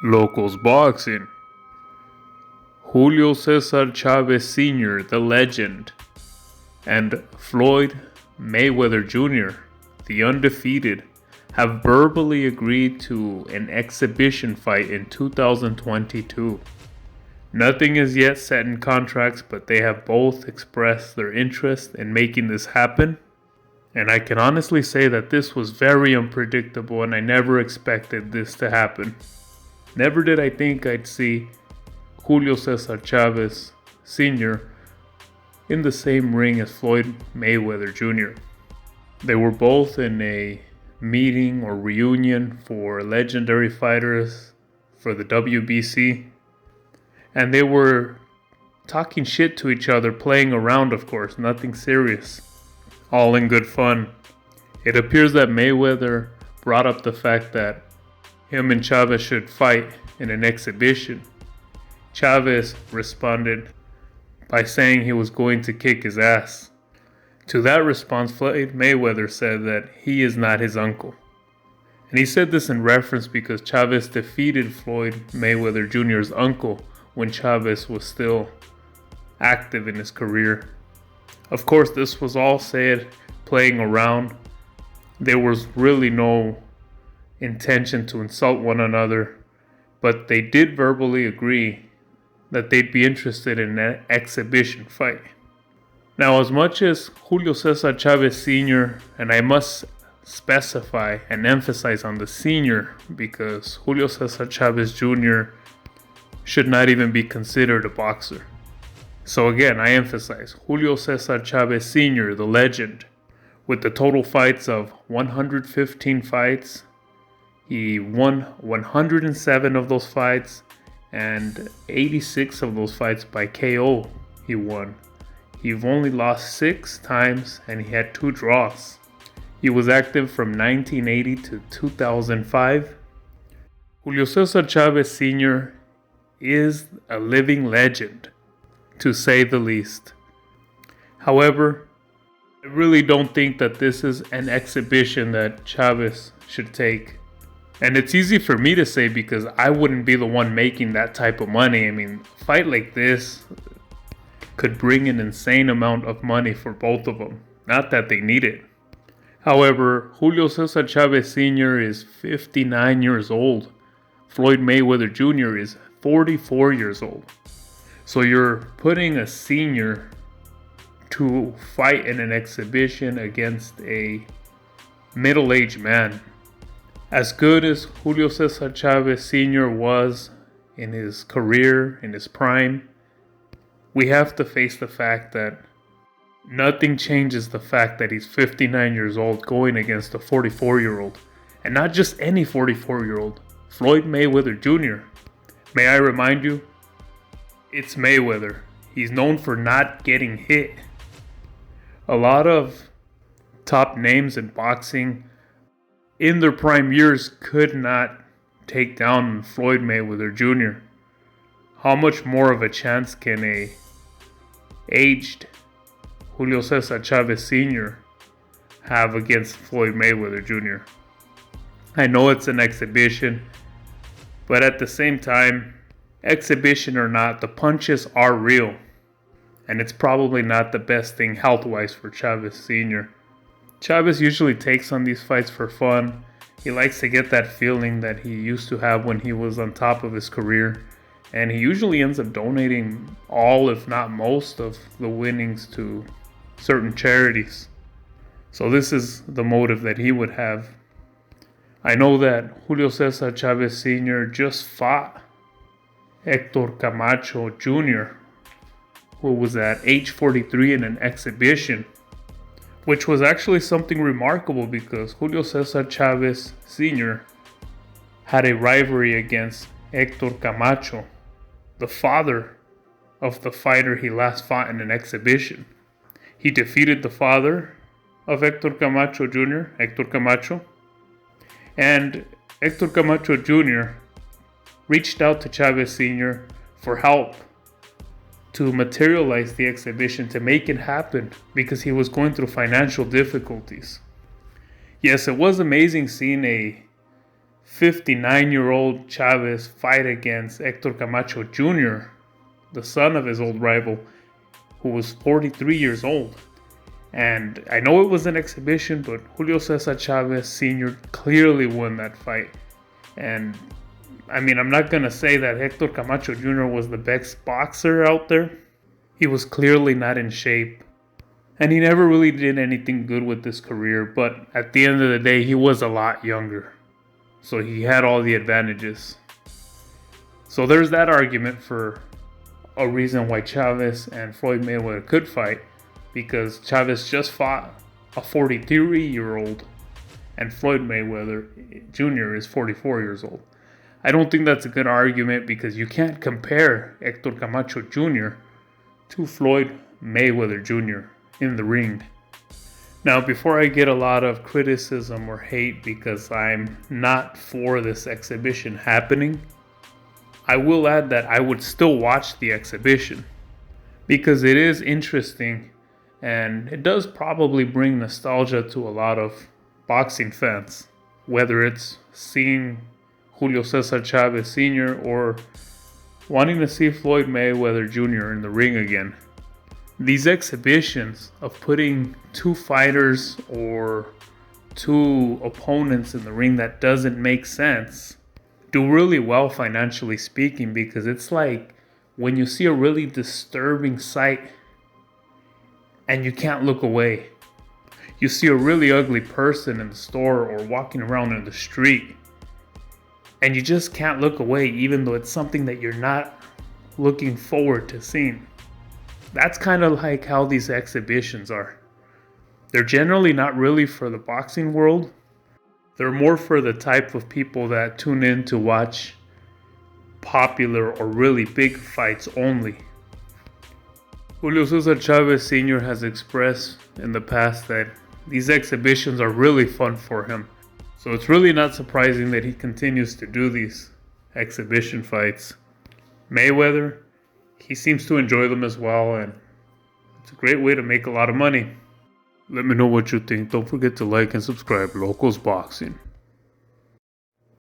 Lokoz boxing. Julio Cesar Chavez Sr., the legend, and Floyd Mayweather Jr., the undefeated, have verbally agreed to an exhibition fight in 2022. Nothing is yet set in contracts, but they have both expressed their interest in making this happen. And I can honestly say that this was very unpredictable and I never expected this to happen. Never did I think I'd see Julio Cesar Chavez Sr. in the same ring as Floyd Mayweather Jr. They were both in a meeting or reunion for legendary fighters for the WBC. And they were talking shit to each other, playing around, of course, nothing serious. All in good fun. It appears that Mayweather brought up the fact that him and Chavez should fight in an exhibition. Chavez responded by saying he was going to kick his ass. To that response, Floyd Mayweather said that he is not his uncle. And he said this in reference because Chavez defeated Floyd Mayweather Jr.'s uncle when Chavez was still active in his career. Of course, this was all said playing around. There was really no intention to insult one another, but they did verbally agree that they'd be interested in an exhibition fight. Now, as much as Julio Cesar Chavez Sr., and I must specify and emphasize on the senior because Julio Cesar Chavez Jr. should not even be considered a boxer. So again, I emphasize, Julio Cesar Chavez Sr., the legend, with the total fights of 115 fights. He won 107 of those fights, and 86 of those fights by KO he won. He only lost 6 times, and he had 2 draws. He was active from 1980 to 2005. Julio Cesar Chavez Sr. is a living legend, to say the least. However, I really don't think that this is an exhibition that Chavez should take. And it's easy for me to say because I wouldn't be the one making that type of money. I mean, a fight like this could bring an insane amount of money for both of them. Not that they need it. However, Julio Cesar Chavez Sr. is 59 years old. Floyd Mayweather Jr. is 44 years old. So you're putting a senior to fight in an exhibition against a middle-aged man. As good as Julio Cesar Chavez Sr. was in his career, in his prime, we have to face the fact that nothing changes the fact that he's 59 years old going against a 44-year-old. And not just any 44-year-old, Floyd Mayweather Jr. May I remind you, it's Mayweather. He's known for not getting hit. A lot of top names in boxing in their prime years could not take down Floyd Mayweather Jr. How much more of a chance can a aged Julio Cesar Chavez Sr. have against Floyd Mayweather Jr.? I know it's an exhibition, but at the same time, exhibition or not, the punches are real. And it's probably not the best thing health-wise for Chavez Sr. Chavez usually takes on these fights for fun. He likes to get that feeling that he used to have when he was on top of his career. And he usually ends up donating all, if not most, of the winnings to certain charities. So this is the motive that he would have. I know that Julio Cesar Chavez Sr. just fought Hector Camacho Jr., who was at age 43 in an exhibition, which was actually something remarkable because Julio Cesar Chavez Sr. had a rivalry against Hector Camacho, the father of the fighter he last fought in an exhibition. He defeated the father of Hector Camacho Jr., Hector Camacho, and Hector Camacho Jr. reached out to Chavez Sr. for help to materialize the exhibition, to make it happen, because he was going through financial difficulties. Yes, it was amazing seeing a 59-year-old Chavez fight against Hector Camacho Jr., the son of his old rival, who was 43 years old. And I know it was an exhibition, but Julio Cesar Chavez Sr. clearly won that fight. And I mean, I'm not going to say that Hector Camacho Jr. was the best boxer out there. He was clearly not in shape. And he never really did anything good with his career. But at the end of the day, he was a lot younger. So he had all the advantages. So there's that argument for a reason why Chavez and Floyd Mayweather could fight. Because Chavez just fought a 43-year-old. And Floyd Mayweather Jr. is 44 years old. I don't think that's a good argument because you can't compare Hector Camacho Jr. to Floyd Mayweather Jr. in the ring. Now, before I get a lot of criticism or hate because I'm not for this exhibition happening, I will add that I would still watch the exhibition because it is interesting and it does probably bring nostalgia to a lot of boxing fans, whether it's seeing Julio Cesar Chavez Sr. or wanting to see Floyd Mayweather Jr. in the ring again. These exhibitions of putting two fighters or two opponents in the ring that doesn't make sense do really well financially speaking, because it's like when you see a really disturbing sight and you can't look away. You see a really ugly person in the store or walking around in the street and you just can't look away, even though it's something that you're not looking forward to seeing. That's kind of like how these exhibitions are. They're generally not really for the boxing world. They're more for the type of people that tune in to watch popular or really big fights only. Julio Cesar Chavez Sr. has expressed in the past that these exhibitions are really fun for him. So it's really not surprising that he continues to do these exhibition fights. Mayweather, he seems to enjoy them as well, and it's a great way to make a lot of money. Let me know what you think. Don't forget to like and subscribe. Lokoz Boxing.